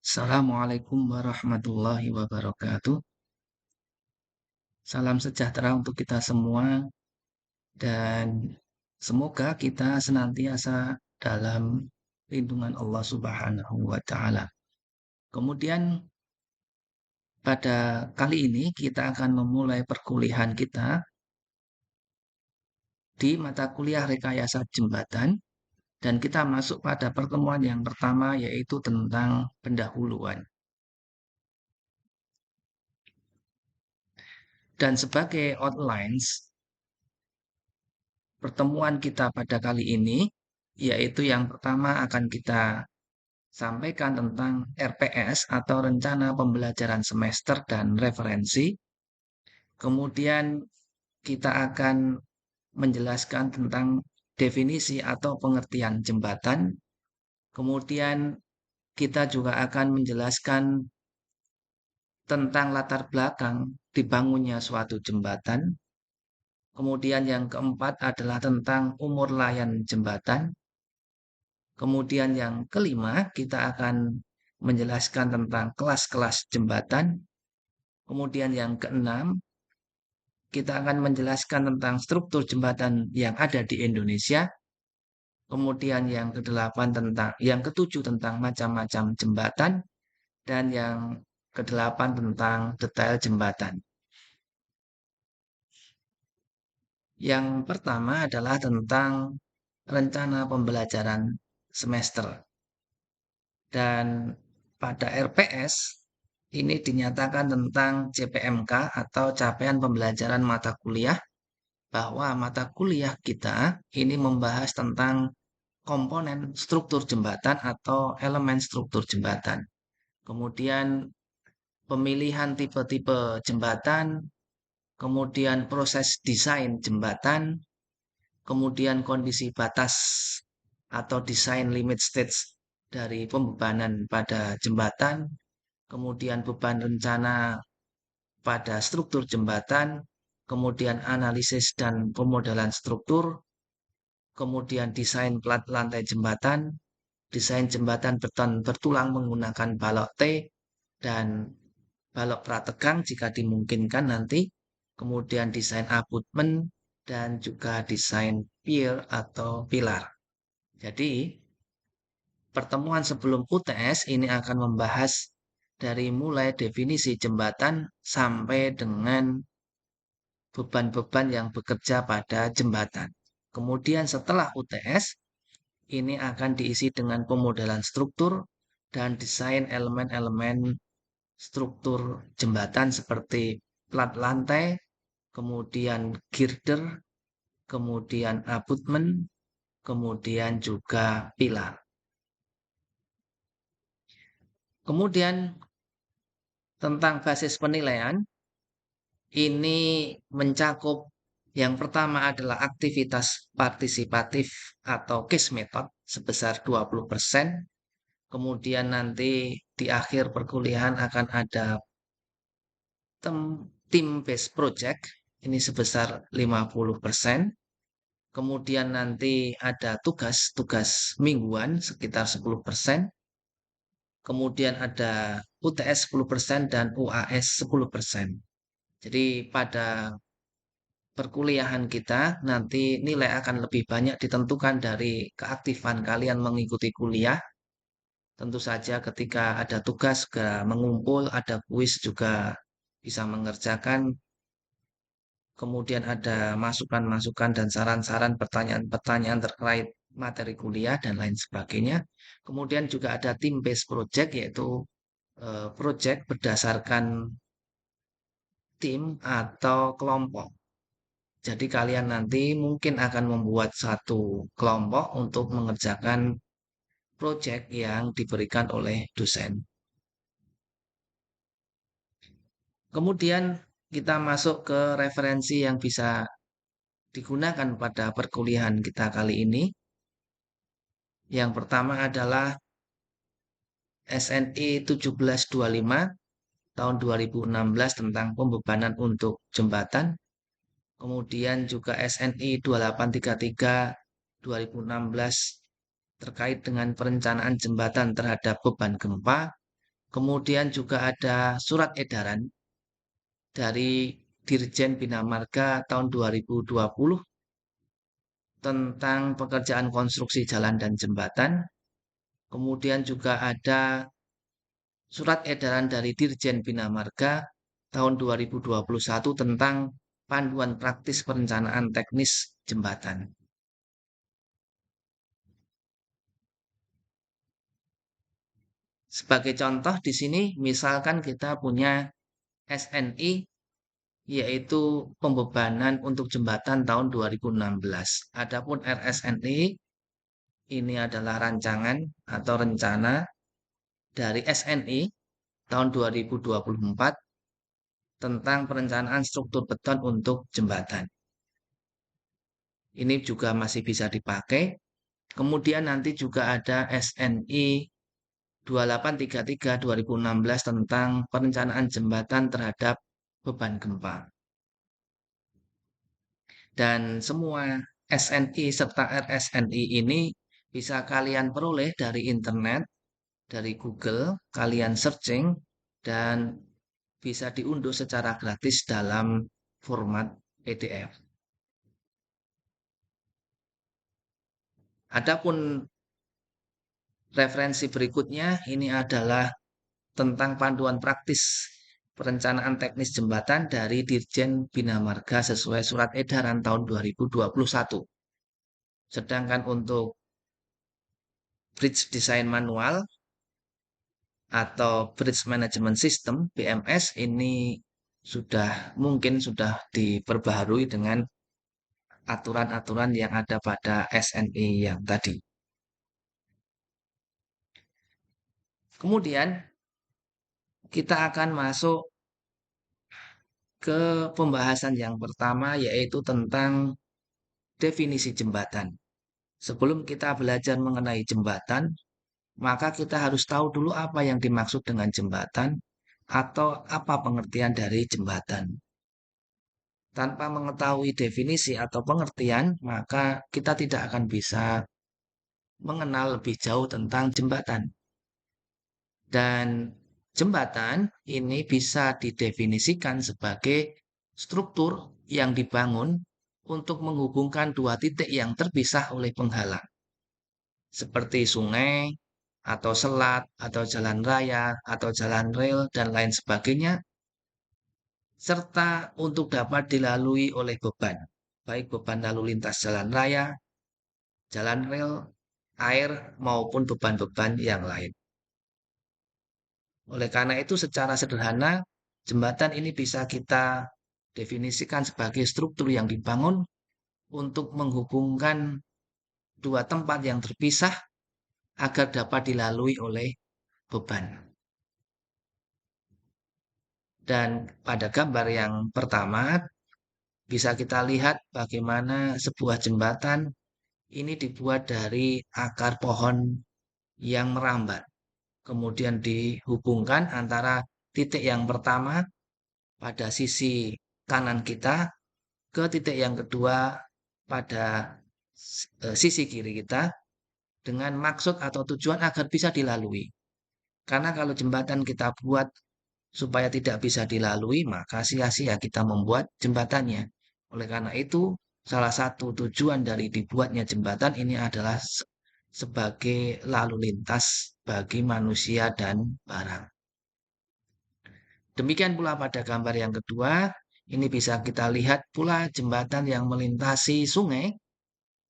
Assalamualaikum warahmatullahi wabarakatuh. Salam sejahtera untuk kita semua dan semoga kita senantiasa dalam lindungan Allah Subhanahu wa taala. Kemudian pada kali ini kita akan memulai perkuliahan kita di mata kuliah rekayasa jembatan dan kita masuk pada pertemuan yang pertama yaitu tentang pendahuluan. Dan sebagai outlines pertemuan kita pada kali ini, yaitu yang pertama akan kita sampaikan tentang RPS atau Rencana Pembelajaran Semester dan Referensi. Kemudian kita akan menjelaskan tentang definisi atau pengertian jembatan. Kemudian kita juga akan menjelaskan tentang latar belakang dibangunnya suatu jembatan. Kemudian yang keempat adalah tentang umur layan jembatan. Kemudian yang kelima, kita akan menjelaskan tentang kelas-kelas jembatan. Kemudian yang keenam, kita akan menjelaskan tentang struktur jembatan yang ada di Indonesia. Kemudian yang yang ketujuh tentang macam-macam jembatan. Dan yang kedelapan tentang detail jembatan. Yang pertama adalah tentang rencana pembelajaran semester. Dan pada RPS ini dinyatakan tentang CPMK atau capaian pembelajaran mata kuliah bahwa mata kuliah kita ini membahas tentang komponen struktur jembatan atau elemen struktur jembatan. Kemudian pemilihan tipe-tipe jembatan, kemudian proses desain jembatan, kemudian kondisi batas atau desain limit stage dari pembebanan pada jembatan, kemudian beban rencana pada struktur jembatan, kemudian analisis dan pemodelan struktur, kemudian desain plat lantai jembatan, desain jembatan beton bertulang menggunakan balok T, dan balok prategang jika dimungkinkan nanti, kemudian desain abutmen, dan juga desain pier atau pilar. Jadi, pertemuan sebelum UTS ini akan membahas dari mulai definisi jembatan sampai dengan beban-beban yang bekerja pada jembatan. Kemudian setelah UTS, ini akan diisi dengan pemodelan struktur dan desain elemen-elemen struktur jembatan seperti plat lantai, kemudian girder, kemudian abutmen, kemudian juga pilar. Kemudian tentang basis penilaian, ini mencakup yang pertama adalah aktivitas partisipatif atau case method sebesar 20%. Kemudian nanti di akhir perkuliahan akan ada tim based project ini sebesar 50%. Kemudian nanti ada tugas-tugas mingguan sekitar 10%. Kemudian ada UTS 10% dan UAS 10%. Jadi pada perkuliahan kita nanti nilai akan lebih banyak ditentukan dari keaktifan kalian mengikuti kuliah. Tentu saja ketika ada tugas juga mengumpul, ada kuis juga bisa mengerjakan. Kemudian ada masukan-masukan dan saran-saran pertanyaan-pertanyaan terkait materi kuliah dan lain sebagainya. Kemudian juga ada team based project yaitu project berdasarkan tim atau kelompok. Jadi kalian nanti mungkin akan membuat satu kelompok untuk mengerjakan proyek yang diberikan oleh dosen. Kemudian kita masuk ke referensi yang bisa digunakan pada perkuliahan kita kali ini. Yang pertama adalah SNI 1725 tahun 2016 tentang pembebanan untuk jembatan. Kemudian juga SNI 2833 2016 terkait dengan perencanaan jembatan terhadap beban gempa. Kemudian juga ada surat edaran dari Dirjen Bina Marga tahun 2020 tentang pekerjaan konstruksi jalan dan jembatan. Kemudian juga ada surat edaran dari Dirjen Bina Marga tahun 2021 tentang panduan praktis perencanaan teknis jembatan. Sebagai contoh di sini misalkan kita punya SNI yaitu pembebanan untuk jembatan tahun 2016. Adapun RSNI ini adalah rancangan atau rencana dari SNI tahun 2024 tentang perencanaan struktur beton untuk jembatan. Ini juga masih bisa dipakai. Kemudian nanti juga ada SNI 2833 2016 tentang perencanaan jembatan terhadap beban gempa. Dan semua SNI serta RSNI ini bisa kalian peroleh dari internet, dari Google, kalian searching, dan bisa diunduh secara gratis dalam format PDF. Adapun referensi berikutnya ini adalah tentang panduan praktis perencanaan teknis jembatan dari Dirjen Bina Marga sesuai surat edaran tahun 2021. Sedangkan untuk Bridge Design Manual atau Bridge Management System BMS ini mungkin sudah diperbaharui dengan aturan-aturan yang ada pada SNI yang tadi. Kemudian kita akan masuk ke pembahasan yang pertama yaitu tentang definisi jembatan. Sebelum kita belajar mengenai jembatan, maka kita harus tahu dulu apa yang dimaksud dengan jembatan atau apa pengertian dari jembatan. Tanpa mengetahui definisi atau pengertian, maka kita tidak akan bisa mengenal lebih jauh tentang jembatan. Dan jembatan ini bisa didefinisikan sebagai struktur yang dibangun untuk menghubungkan dua titik yang terpisah oleh penghalang, seperti sungai, atau selat, atau jalan raya, atau jalan rel, dan lain sebagainya, serta untuk dapat dilalui oleh beban, baik beban lalu lintas jalan raya, jalan rel, air, maupun beban-beban yang lain. Oleh karena itu, secara sederhana, jembatan ini bisa kita definisikan sebagai struktur yang dibangun untuk menghubungkan dua tempat yang terpisah agar dapat dilalui oleh beban. Dan pada gambar yang pertama, bisa kita lihat bagaimana sebuah jembatan ini dibuat dari akar pohon yang merambat. Kemudian dihubungkan antara titik yang pertama pada sisi kanan kita ke titik yang kedua pada sisi kiri kita dengan maksud atau tujuan agar bisa dilalui. Karena kalau jembatan kita buat supaya tidak bisa dilalui, maka sia-sia kita membuat jembatannya. Oleh karena itu, salah satu tujuan dari dibuatnya jembatan ini adalah sebagai lalu lintas bagi manusia dan barang. Demikian pula pada gambar yang kedua, ini bisa kita lihat pula jembatan yang melintasi sungai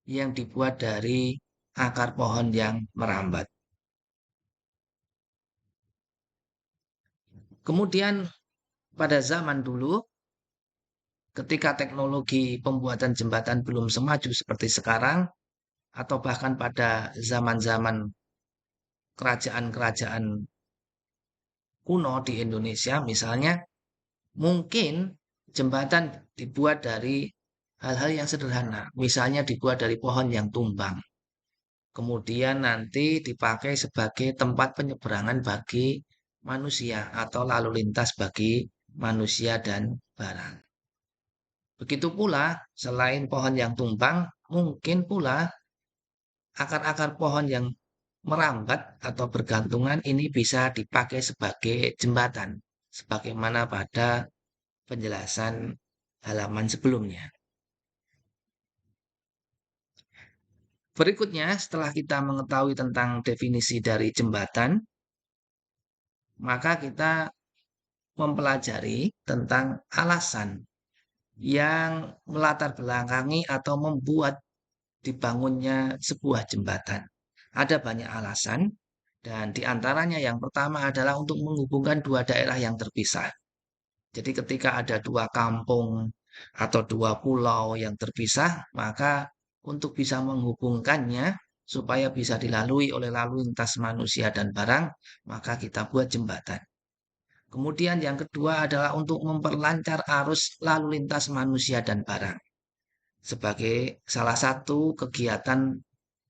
yang dibuat dari akar pohon yang merambat. Kemudian pada zaman dulu, ketika teknologi pembuatan jembatan belum semaju seperti sekarang, atau bahkan pada zaman-zaman kerajaan-kerajaan kuno di Indonesia misalnya, mungkin jembatan dibuat dari hal-hal yang sederhana. Misalnya dibuat dari pohon yang tumbang. Kemudian nanti dipakai sebagai tempat penyeberangan bagi manusia atau lalu lintas bagi manusia dan barang. Begitu pula, selain pohon yang tumbang, mungkin pula akar-akar pohon yang merambat atau bergantungan ini bisa dipakai sebagai jembatan, sebagaimana pada penjelasan halaman sebelumnya. Berikutnya, setelah kita mengetahui tentang definisi dari jembatan, maka kita mempelajari tentang alasan yang melatar belakangi atau membuat dibangunnya sebuah jembatan. Ada banyak alasan, dan di antaranya yang pertama adalah untuk menghubungkan dua daerah yang terpisah. Jadi ketika ada dua kampung atau dua pulau yang terpisah, maka untuk bisa menghubungkannya supaya bisa dilalui oleh lalu lintas manusia dan barang, maka kita buat jembatan. Kemudian yang kedua adalah untuk memperlancar arus lalu lintas manusia dan barang sebagai salah satu kegiatan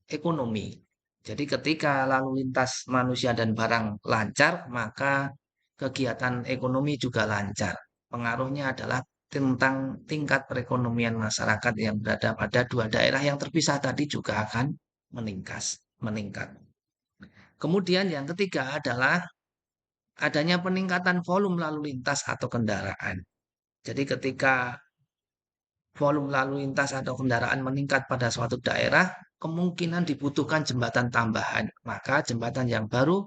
ekonomi. Jadi ketika lalu lintas manusia dan barang lancar, maka kegiatan ekonomi juga lancar. Pengaruhnya adalah tentang tingkat perekonomian masyarakat yang berada pada dua daerah yang terpisah tadi juga akan meningkat. Kemudian yang ketiga adalah adanya peningkatan volume lalu lintas atau kendaraan. Jadi ketika volume lalu lintas atau kendaraan meningkat pada suatu daerah, kemungkinan dibutuhkan jembatan tambahan. Maka jembatan yang baru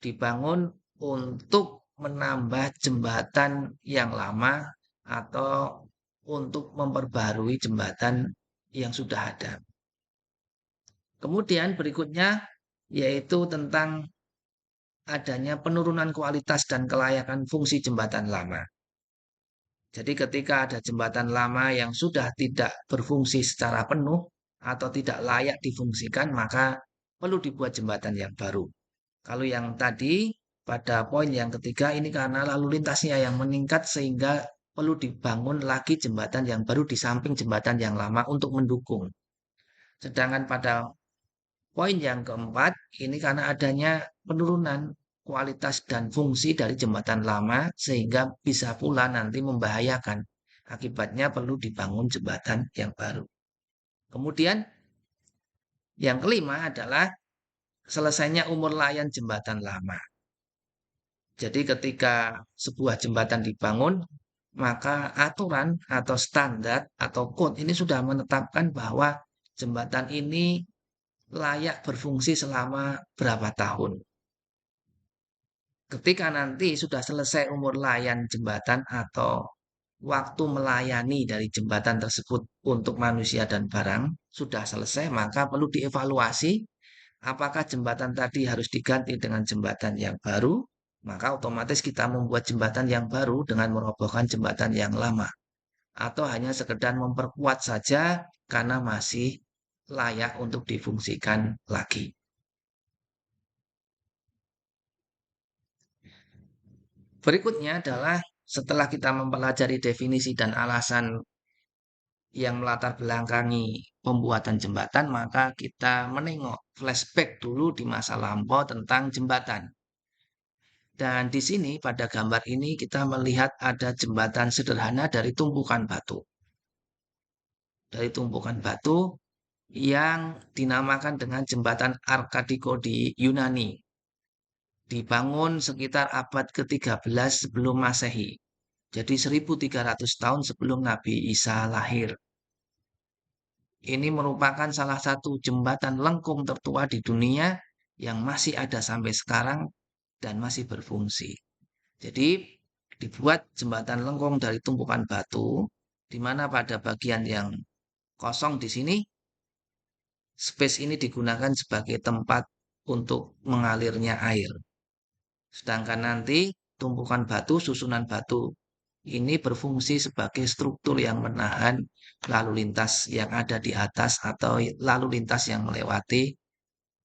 dibangun untuk menambah jembatan yang lama atau untuk memperbarui jembatan yang sudah ada. Kemudian berikutnya yaitu tentang adanya penurunan kualitas dan kelayakan fungsi jembatan lama. Jadi ketika ada jembatan lama yang sudah tidak berfungsi secara penuh atau tidak layak difungsikan, maka perlu dibuat jembatan yang baru. Kalau yang tadi pada poin yang ketiga ini karena lalu lintasnya yang meningkat sehingga perlu dibangun lagi jembatan yang baru di samping jembatan yang lama untuk mendukung. Sedangkan pada poin yang keempat, ini karena adanya penurunan kualitas dan fungsi dari jembatan lama sehingga bisa pula nanti membahayakan. Akibatnya perlu dibangun jembatan yang baru. Kemudian yang kelima adalah selesainya umur layan jembatan lama. Jadi ketika sebuah jembatan dibangun, maka aturan atau standar atau kode ini sudah menetapkan bahwa jembatan ini layak berfungsi selama berapa tahun. Ketika nanti sudah selesai umur layan jembatan atau waktu melayani dari jembatan tersebut untuk manusia dan barang sudah selesai, maka perlu dievaluasi apakah jembatan tadi harus diganti dengan jembatan yang baru, maka otomatis kita membuat jembatan yang baru dengan merobohkan jembatan yang lama. Atau hanya sekedar memperkuat saja karena masih layak untuk difungsikan lagi. Berikutnya adalah setelah kita mempelajari definisi dan alasan yang melatar belakangi pembuatan jembatan, maka kita menengok flashback dulu di masa lampau tentang jembatan. Dan di sini pada gambar ini kita melihat ada jembatan sederhana dari tumpukan batu. Dari tumpukan batu yang dinamakan dengan jembatan Arkadiko di Yunani. Dibangun sekitar abad ke-13 sebelum Masehi. Jadi 1300 tahun sebelum Nabi Isa lahir. Ini merupakan salah satu jembatan lengkung tertua di dunia yang masih ada sampai sekarang dan masih berfungsi. Jadi dibuat jembatan lengkung dari tumpukan batu, di mana pada bagian yang kosong di sini, space ini digunakan sebagai tempat untuk mengalirnya air. Sedangkan nanti tumpukan batu, susunan batu ini berfungsi sebagai struktur yang menahan lalu lintas yang ada di atas atau lalu lintas yang melewati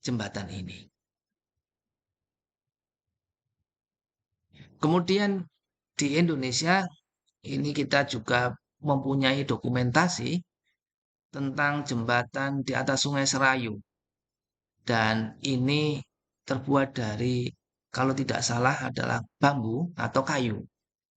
jembatan ini. Kemudian di Indonesia ini kita juga mempunyai dokumentasi tentang jembatan di atas Sungai Serayu. Dan ini terbuat dari kalau tidak salah adalah bambu atau kayu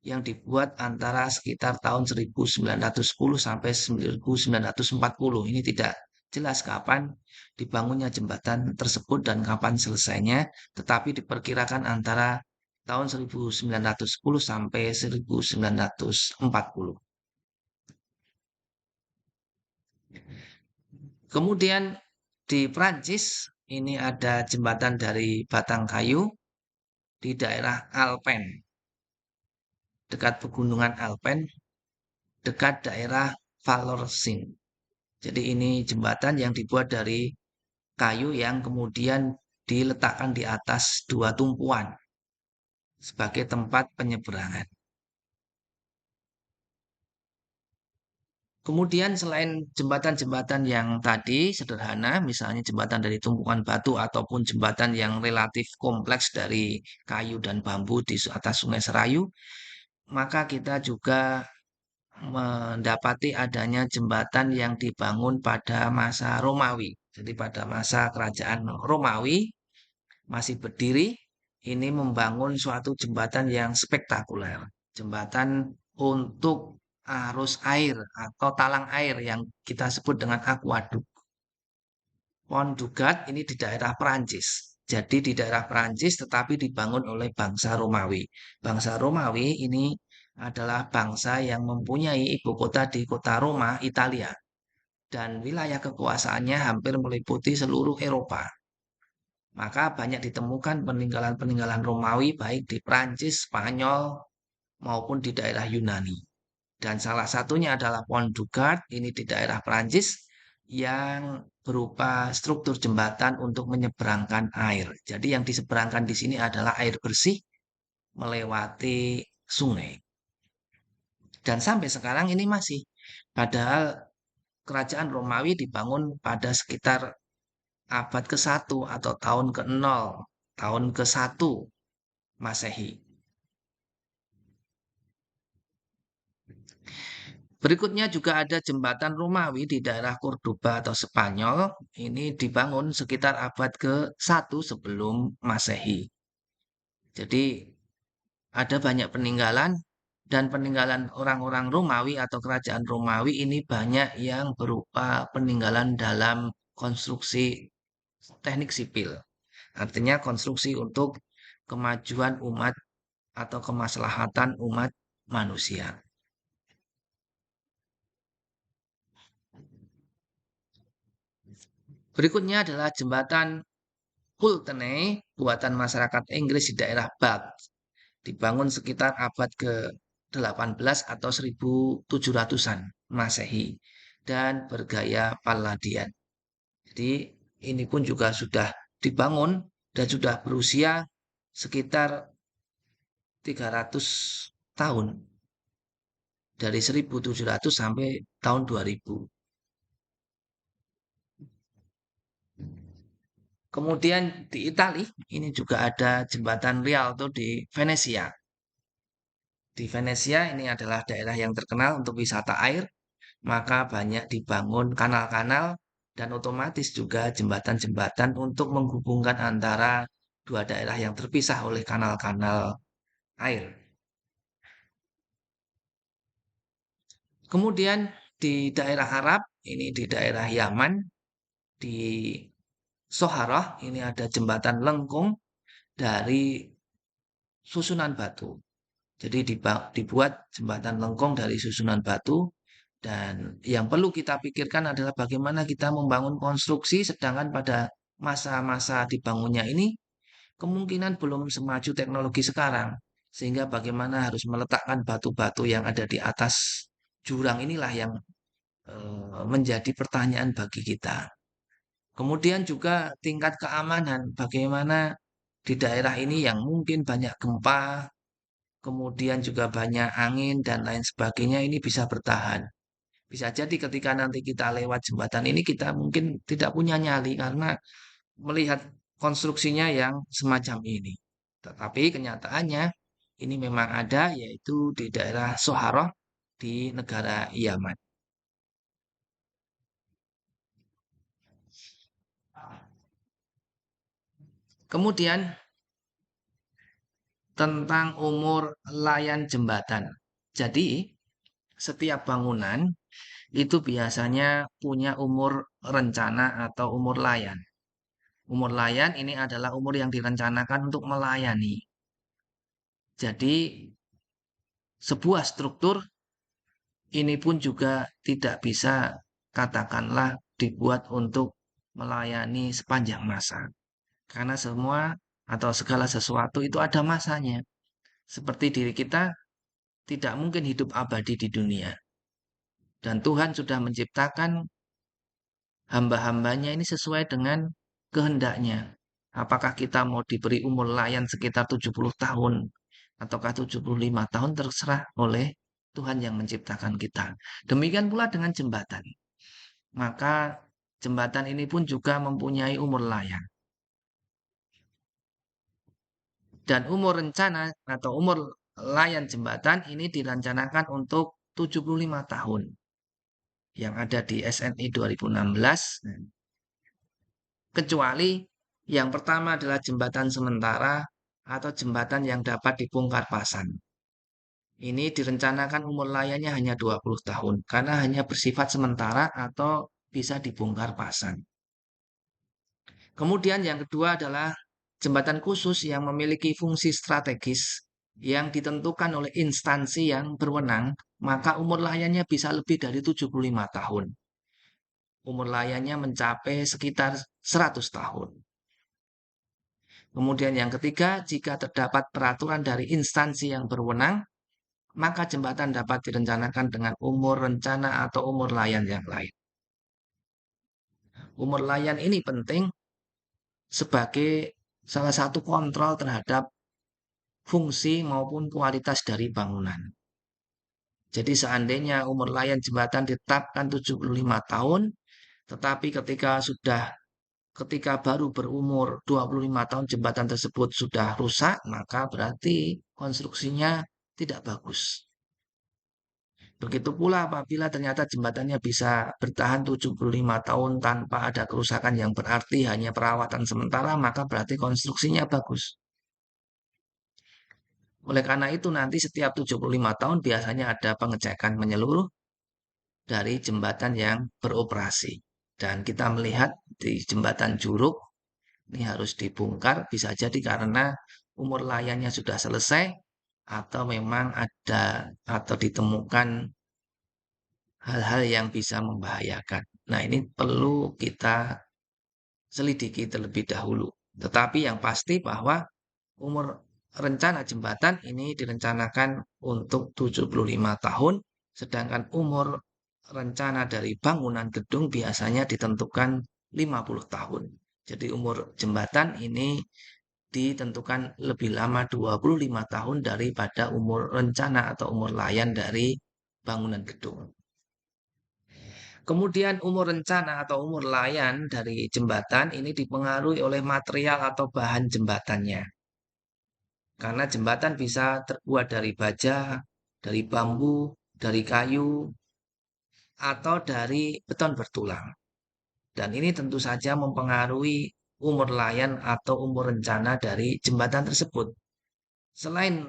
yang dibuat antara sekitar tahun 1910 sampai 1940. Ini tidak jelas kapan dibangunnya jembatan tersebut dan kapan selesainya, tetapi diperkirakan antara tahun 1910 sampai 1940. Kemudian di Prancis ini ada jembatan dari batang kayu di daerah Alpen, dekat pegunungan Alpen, dekat daerah Vallorcine. Jadi ini jembatan yang dibuat dari kayu yang kemudian diletakkan di atas dua tumpuan sebagai tempat penyeberangan. Kemudian selain jembatan-jembatan yang tadi sederhana, misalnya jembatan dari tumpukan batu ataupun jembatan yang relatif kompleks dari kayu dan bambu di atas Sungai Serayu, maka kita juga mendapati adanya jembatan yang dibangun pada masa Romawi. Jadi pada masa kerajaan Romawi masih berdiri, ini membangun suatu jembatan yang spektakuler. Jembatan untuk arus air atau talang air yang kita sebut dengan aquaduk. Pont du Gard ini di daerah Perancis. Jadi di daerah Perancis tetapi dibangun oleh bangsa Romawi. Bangsa Romawi ini adalah bangsa yang mempunyai ibu kota di kota Roma, Italia. Dan wilayah kekuasaannya hampir meliputi seluruh Eropa. Maka banyak ditemukan peninggalan-peninggalan Romawi baik di Prancis, Spanyol, maupun di daerah Yunani. Dan salah satunya adalah Pont du Gard, ini di daerah Prancis, yang berupa struktur jembatan untuk menyeberangkan air. Jadi yang diseberangkan di sini adalah air bersih melewati sungai. Dan sampai sekarang ini masih. Padahal kerajaan Romawi dibangun pada sekitar abad ke-1 atau tahun ke-0, tahun ke-1 Masehi. Berikutnya juga ada jembatan Romawi di daerah Cordoba atau Spanyol. Ini dibangun sekitar abad ke-1 sebelum Masehi. Jadi ada banyak peninggalan dan peninggalan orang-orang Romawi atau kerajaan Romawi ini banyak yang berupa peninggalan dalam konstruksi teknik sipil. Artinya konstruksi untuk kemajuan umat atau kemaslahatan umat manusia. Berikutnya adalah jembatan Pulteney, buatan masyarakat Inggris di daerah Bath. Dibangun sekitar abad ke-18 atau 1700-an Masehi dan bergaya Palladian. Jadi ini pun juga sudah dibangun dan sudah berusia sekitar 300 tahun. Dari 1700 sampai tahun 2000. Kemudian di Italia ini juga ada jembatan Rialto di Venesia. Di Venesia ini adalah daerah yang terkenal untuk wisata air, maka banyak dibangun kanal-kanal dan otomatis juga jembatan-jembatan untuk menghubungkan antara dua daerah yang terpisah oleh kanal-kanal air. Kemudian di daerah Arab, ini di daerah Yaman, di Soharah, ini ada jembatan lengkung dari susunan batu. Jadi dibuat jembatan lengkung dari susunan batu dan yang perlu kita pikirkan adalah bagaimana kita membangun konstruksi sedangkan pada masa-masa dibangunnya ini kemungkinan belum semaju teknologi sekarang. Sehingga bagaimana harus meletakkan batu-batu yang ada di atas jurang inilah yang menjadi pertanyaan bagi kita. Kemudian juga tingkat keamanan, bagaimana di daerah ini yang mungkin banyak gempa, kemudian juga banyak angin dan lain sebagainya ini bisa bertahan. Bisa jadi ketika nanti kita lewat jembatan ini kita mungkin tidak punya nyali karena melihat konstruksinya yang semacam ini. Tetapi kenyataannya ini memang ada yaitu di daerah Soharoh di negara Yaman. Kemudian tentang umur layan jembatan. Jadi setiap bangunan itu biasanya punya umur rencana atau umur layan. Umur layan ini adalah umur yang direncanakan untuk melayani. Jadi sebuah struktur ini pun juga tidak bisa katakanlah dibuat untuk melayani sepanjang masa. Karena semua atau segala sesuatu itu ada masanya. Seperti diri kita tidak mungkin hidup abadi di dunia. Dan Tuhan sudah menciptakan hamba-hambanya ini sesuai dengan kehendaknya. Apakah kita mau diberi umur layan sekitar 70 tahun ataukah 75 tahun terserah oleh Tuhan yang menciptakan kita. Demikian pula dengan jembatan. Maka jembatan ini pun juga mempunyai umur layan. Dan umur rencana atau umur layan jembatan ini direncanakan untuk 75 tahun. Yang ada di SNI 2016. Kecuali yang pertama adalah jembatan sementara atau jembatan yang dapat dibongkar pasang. Ini direncanakan umur layaknya hanya 20 tahun karena hanya bersifat sementara atau bisa dibongkar pasang. Kemudian yang kedua adalah jembatan khusus yang memiliki fungsi strategis yang ditentukan oleh instansi yang berwenang, maka umur layaknya bisa lebih dari 75 tahun. Umur layaknya mencapai sekitar 100 tahun. Kemudian yang ketiga, jika terdapat peraturan dari instansi yang berwenang, maka jembatan dapat direncanakan dengan umur rencana atau umur layan yang lain. Umur layan ini penting sebagai salah satu kontrol terhadap fungsi maupun kualitas dari bangunan. Jadi seandainya umur layan jembatan ditetapkan 75 tahun, tetapi ketika baru berumur 25 tahun jembatan tersebut sudah rusak, maka berarti konstruksinya tidak bagus. Begitu pula apabila ternyata jembatannya bisa bertahan 75 tahun tanpa ada kerusakan yang berarti hanya perawatan sementara, maka berarti konstruksinya bagus. Oleh karena itu nanti setiap 75 tahun biasanya ada pengecekan menyeluruh dari jembatan yang beroperasi. Dan kita melihat di jembatan Juruk ini harus dibongkar, bisa jadi karena umur layannya sudah selesai atau memang ada atau ditemukan hal-hal yang bisa membahayakan. Nah, ini perlu kita selidiki terlebih dahulu. Tetapi yang pasti bahwa umur rencana jembatan ini direncanakan untuk 75 tahun, sedangkan umur rencana dari bangunan gedung biasanya ditentukan 50 tahun. Jadi umur jembatan ini ditentukan lebih lama 25 tahun daripada umur rencana atau umur layan dari bangunan gedung. Kemudian umur rencana atau umur layan dari jembatan ini dipengaruhi oleh material atau bahan jembatannya. Karena jembatan bisa terbuat dari baja, dari bambu, dari kayu, atau dari beton bertulang. Dan ini tentu saja mempengaruhi umur layan atau umur rencana dari jembatan tersebut. Selain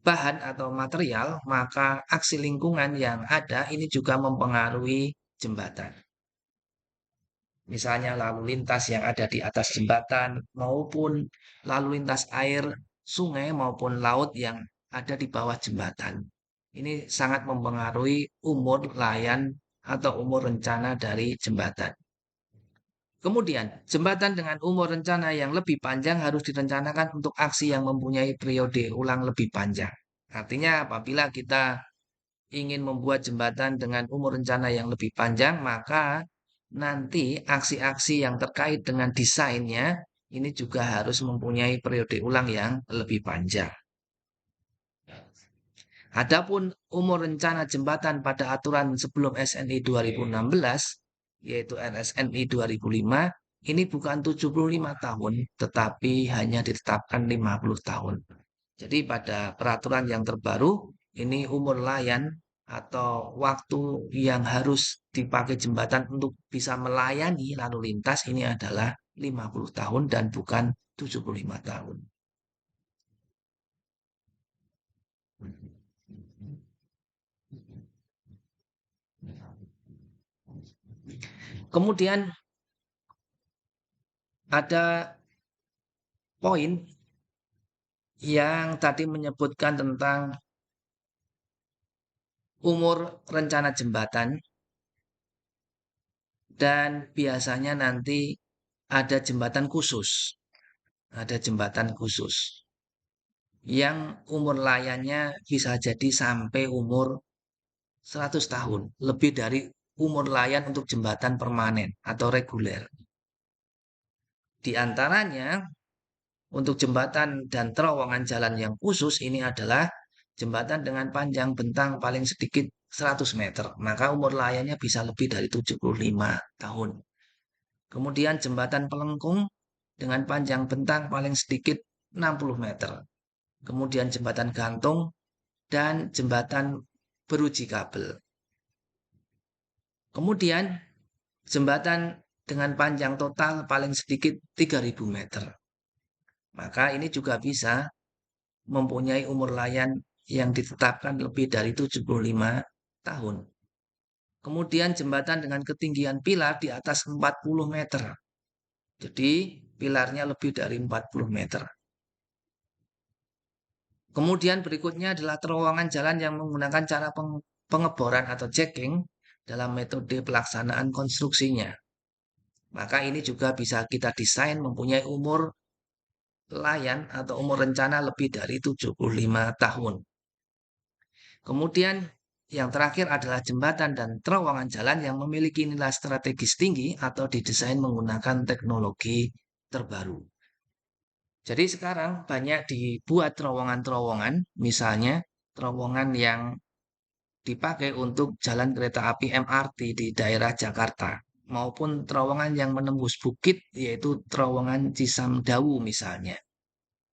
bahan atau material, maka aksi lingkungan yang ada ini juga mempengaruhi jembatan. Misalnya lalu lintas yang ada di atas jembatan maupun lalu lintas air, sungai maupun laut yang ada di bawah jembatan. Ini sangat mempengaruhi umur layan atau umur rencana dari jembatan. Kemudian, jembatan dengan umur rencana yang lebih panjang harus direncanakan untuk aksi yang mempunyai periode ulang lebih panjang. Artinya apabila kita ingin membuat jembatan dengan umur rencana yang lebih panjang, maka nanti aksi-aksi yang terkait dengan desainnya ini juga harus mempunyai periode ulang yang lebih panjang. Adapun umur rencana jembatan pada aturan sebelum SNI 2016, yaitu RSNI 2005, ini bukan 75 tahun, tetapi hanya ditetapkan 50 tahun. Jadi pada peraturan yang terbaru, ini umur layan atau waktu yang harus dipakai jembatan untuk bisa melayani lalu lintas ini adalah 50 tahun dan bukan 75 tahun. Kemudian ada poin yang tadi menyebutkan tentang umur rencana jembatan dan biasanya nanti ada jembatan khusus. Ada jembatan khusus yang umur layaknya bisa jadi sampai umur 100 tahun, lebih dari umur layan untuk jembatan permanen atau reguler. Di antaranya, untuk jembatan dan terowongan jalan yang khusus ini adalah jembatan dengan panjang bentang paling sedikit 100 meter, maka umur layaknya bisa lebih dari 75 tahun. Kemudian jembatan pelengkung dengan panjang bentang paling sedikit 60 meter. Kemudian jembatan gantung dan jembatan beruji kabel. Kemudian jembatan dengan panjang total paling sedikit 3.000 meter. Maka ini juga bisa mempunyai umur layan yang ditetapkan lebih dari 75 tahun. Kemudian jembatan dengan ketinggian pilar di atas 40 meter. Jadi pilarnya lebih dari 40 meter. Kemudian berikutnya adalah terowongan jalan yang menggunakan cara pengeboran atau jacking dalam metode pelaksanaan konstruksinya. Maka ini juga bisa kita desain mempunyai umur layan atau umur rencana lebih dari 75 tahun. Kemudian yang terakhir adalah jembatan dan terowongan jalan yang memiliki nilai strategis tinggi atau didesain menggunakan teknologi terbaru. Jadi sekarang banyak dibuat terowongan-terowongan, misalnya terowongan yang dipakai untuk jalan kereta api MRT di daerah Jakarta, maupun terowongan yang menembus bukit, yaitu terowongan Cisamdawu misalnya.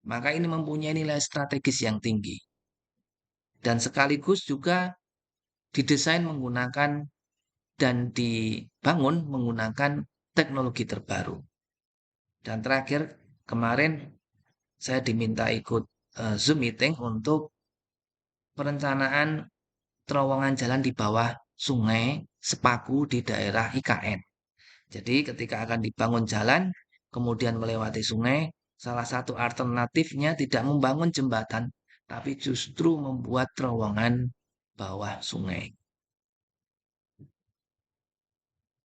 Maka ini mempunyai nilai strategis yang tinggi. Dan sekaligus juga didesain menggunakan dan dibangun menggunakan teknologi terbaru. Dan terakhir, kemarin saya diminta ikut Zoom meeting untuk perencanaan terowongan jalan di bawah sungai Sepaku di daerah IKN. Jadi ketika akan dibangun jalan, kemudian melewati sungai, salah satu alternatifnya tidak membangun jembatan, tapi justru membuat terowongan bawah sungai.